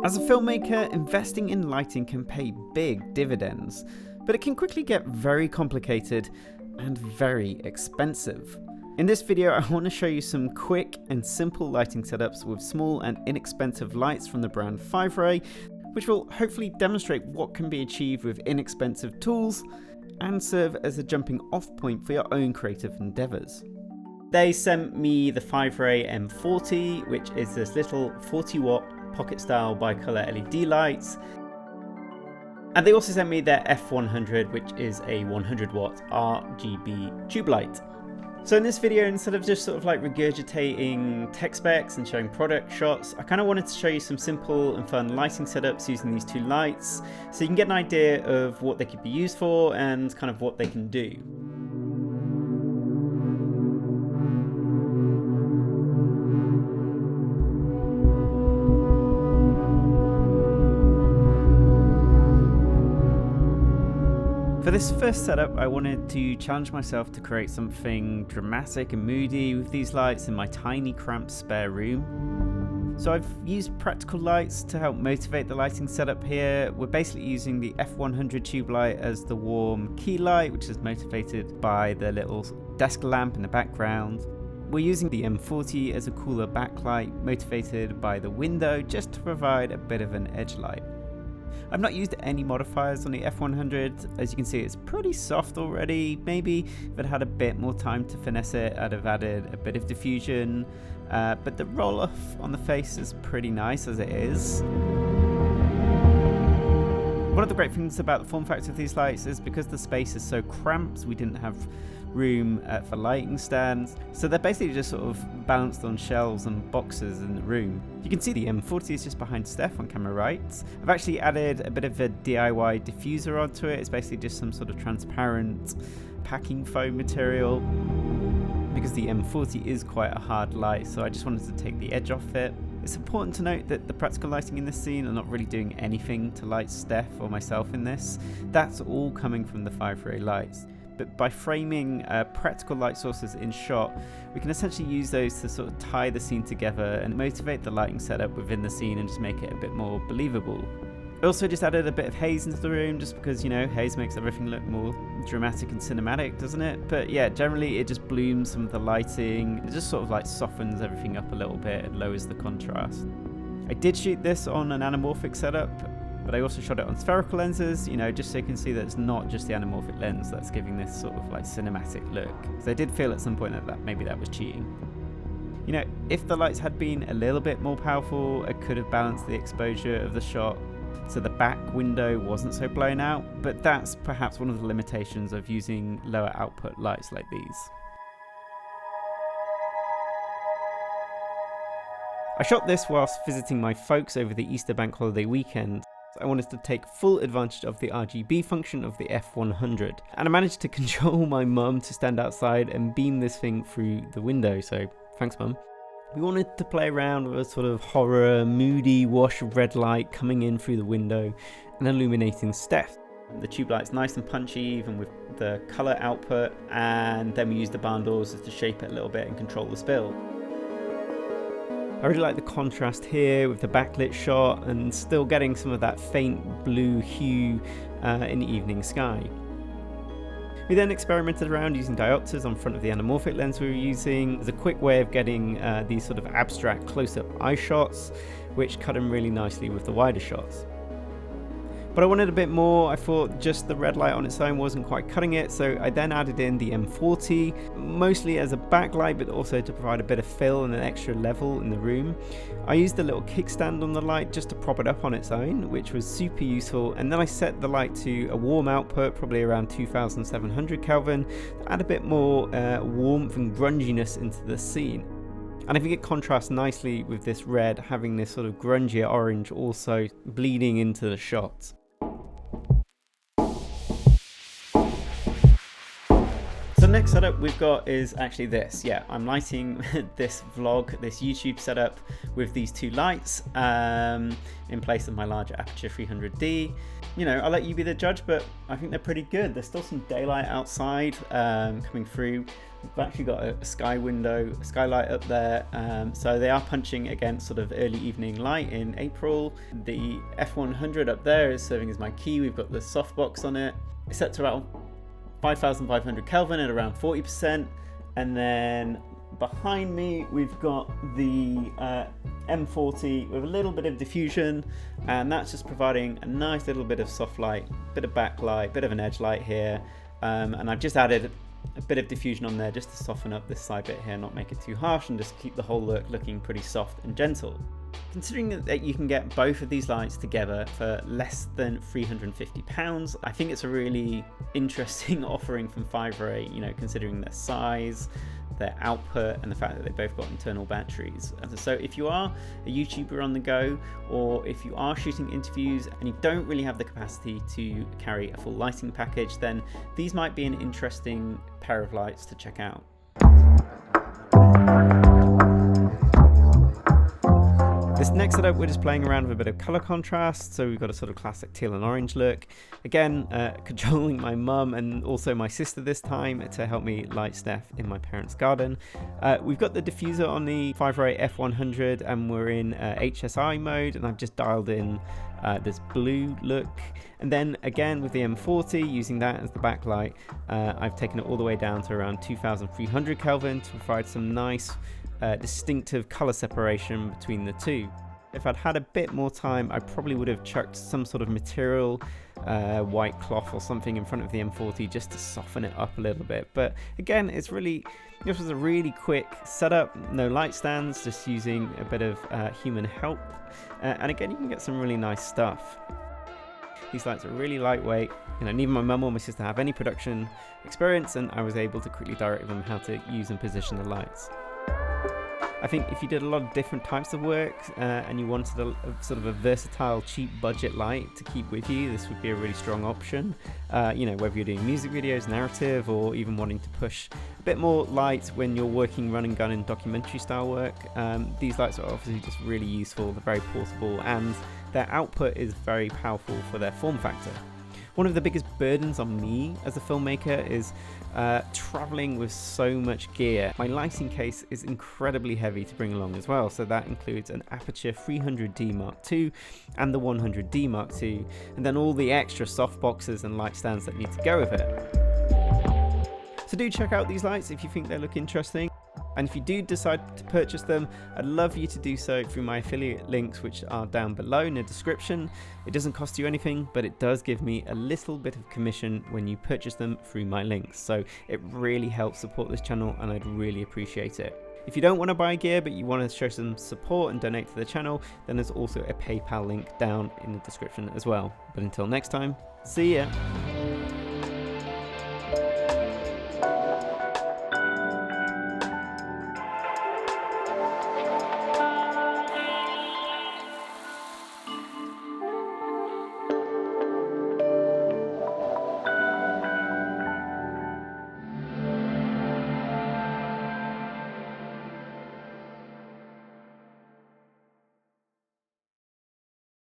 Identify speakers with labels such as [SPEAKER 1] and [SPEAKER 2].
[SPEAKER 1] As a filmmaker, investing in lighting can pay big dividends, but it can quickly get very complicated and very expensive. In this video, I want to show you some quick and simple lighting setups with small and inexpensive lights from the brand FIVERAY, which will hopefully demonstrate what can be achieved with inexpensive tools and serve as a jumping off point for your own creative endeavors. They sent me the FIVERAY M40, which is this little 40-watt pocket style bicolor LED lights. And they also sent me their F100, which is a 100-watt RGB tube light. So in this video, instead of just sort of like regurgitating tech specs and showing product shots, I kind of wanted to show you some simple and fun lighting setups using these two lights, so you can get an idea of what they could be used for and kind of what they can do. For this first setup, I wanted to challenge myself to create something dramatic and moody with these lights in my tiny cramped spare room. So I've used practical lights to help motivate the lighting setup here. We're basically using the F100 tube light as the warm key light, which is motivated by the little desk lamp in the background. We're using the M40 as a cooler backlight, motivated by the window, just to provide a bit of an edge light. I've not used any modifiers on the F100. As you can see, it's pretty soft already. Maybe if I'd had a bit more time to finesse it, I'd have added a bit of diffusion, but the roll off on the face is pretty nice as it is. One of the great things about the form factor of these lights is because the space is so cramped, we didn't have room for lighting stands, so they're basically just sort of balanced on shelves and boxes in the room. You can see the M40 is just behind Steph on camera right. I've actually added a bit of a DIY diffuser onto it. It's basically just some sort of transparent packing foam material, because the M40 is quite a hard light, so I just wanted to take the edge off it. It's important to note that the practical lighting in this scene are not really doing anything to light Steph or myself in this. That's all coming from the FIVERAY lights. But by framing practical light sources in shot, we can essentially use those to sort of tie the scene together and motivate the lighting setup within the scene and just make it a bit more believable. I also just added a bit of haze into the room, just because, you know, haze makes everything look more dramatic and cinematic, doesn't it? But yeah, generally it just blooms some of the lighting. It just sort of like softens everything up a little bit and lowers the contrast. I did shoot this on an anamorphic setup, but I also shot it on spherical lenses, you know, just so you can see that it's not just the anamorphic lens that's giving this sort of like cinematic look. So I did feel at some point that maybe that was cheating. You know, if the lights had been a little bit more powerful, I could have balanced the exposure of the shot so the back window wasn't so blown out, but that's perhaps one of the limitations of using lower output lights like these. I shot this whilst visiting my folks over the Easter bank holiday weekend. I wanted to take full advantage of the RGB function of the F100, and I managed to control my mum to stand outside and beam this thing through the window, so thanks mum. We wanted to play around with a sort of horror, moody wash of red light coming in through the window and illuminating Steph. The tube light's nice and punchy, even with the colour output, and then we used the barn doors to shape it a little bit and control the spill. I really like the contrast here with the backlit shot and still getting some of that faint blue hue in the evening sky. We then experimented around using diopters on front of the anamorphic lens we were using as a quick way of getting these sort of abstract close-up eye shots, which cut in really nicely with the wider shots. But I wanted a bit more. I thought just the red light on its own wasn't quite cutting it, so I then added in the M40, mostly as a backlight, but also to provide a bit of fill and an extra level in the room. I used a little kickstand on the light just to prop it up on its own, which was super useful, and then I set the light to a warm output, probably around 2700 Kelvin, to add a bit more warmth and grunginess into the scene. And I think it contrasts nicely with this red, having this sort of grungier orange also bleeding into the shot. So the next setup we've got is actually this. Yeah, I'm lighting this vlog, this YouTube setup with these two lights in place of my larger aperture 300D. You know, I'll let you be the judge, but I think they're pretty good. There's still some daylight outside coming through. We've actually got a skylight up there, so they are punching against sort of early evening light in April. The F100 up there is serving as my key. We've got the softbox on it. It's set to around 5,500 Kelvin at around 40%, and then behind me we've got the M40 with a little bit of diffusion, and that's just providing a nice little bit of soft light, bit of backlight, bit of an edge light here, and I've just added a bit of diffusion on there just to soften up this side bit here, not make it too harsh, and just keep the whole look looking pretty soft and gentle. Considering that you can get both of these lights together for less than £350, I think it's a really interesting offering from FIVERAY, you know, considering their size, their output, and the fact that they both got internal batteries. So if you are a YouTuber on the go, or if you are shooting interviews and you don't really have the capacity to carry a full lighting package, then these might be an interesting pair of lights to check out. This next setup, we're just playing around with a bit of color contrast, so we've got a sort of classic teal and orange look. Again, cajoling my mum and also my sister this time to help me light Steph in my parents' garden. We've got the diffuser on the FIVERAY F100, and we're in HSI mode, and I've just dialed in this blue look. And then again with the M40, using that as the backlight, I've taken it all the way down to around 2,300 Kelvin to provide some nice distinctive color separation between the two. If I'd had a bit more time, I probably would have chucked some sort of material, white cloth or something in front of the M40 just to soften it up a little bit. But again, this was a really quick setup, no light stands, just using a bit of human help. And again, you can get some really nice stuff. These lights are really lightweight, you know, neither my mum or my sister have any production experience, and I was able to quickly direct them how to use and position the lights. I think if you did a lot of different types of work and you wanted a sort of a versatile, cheap budget light to keep with you, this would be a really strong option. You know, whether you're doing music videos, narrative, or even wanting to push a bit more light when you're working run and gun in documentary style work, these lights are obviously just really useful. They're very portable, and their output is very powerful for their form factor. One of the biggest burdens on me as a filmmaker is traveling with so much gear. My lighting case is incredibly heavy to bring along as well, so that includes an aperture 300D Mark II and the 100D Mark II, and then all the extra soft boxes and light stands that need to go with it. So do check out these lights if you think they look interesting. And if you do decide to purchase them, I'd love you to do so through my affiliate links, which are down below in the description. It doesn't cost you anything, but it does give me a little bit of commission when you purchase them through my links. So it really helps support this channel, and I'd really appreciate it. If you don't want to buy gear, but you want to show some support and donate to the channel, then there's also a PayPal link down in the description as well. But until next time, see ya!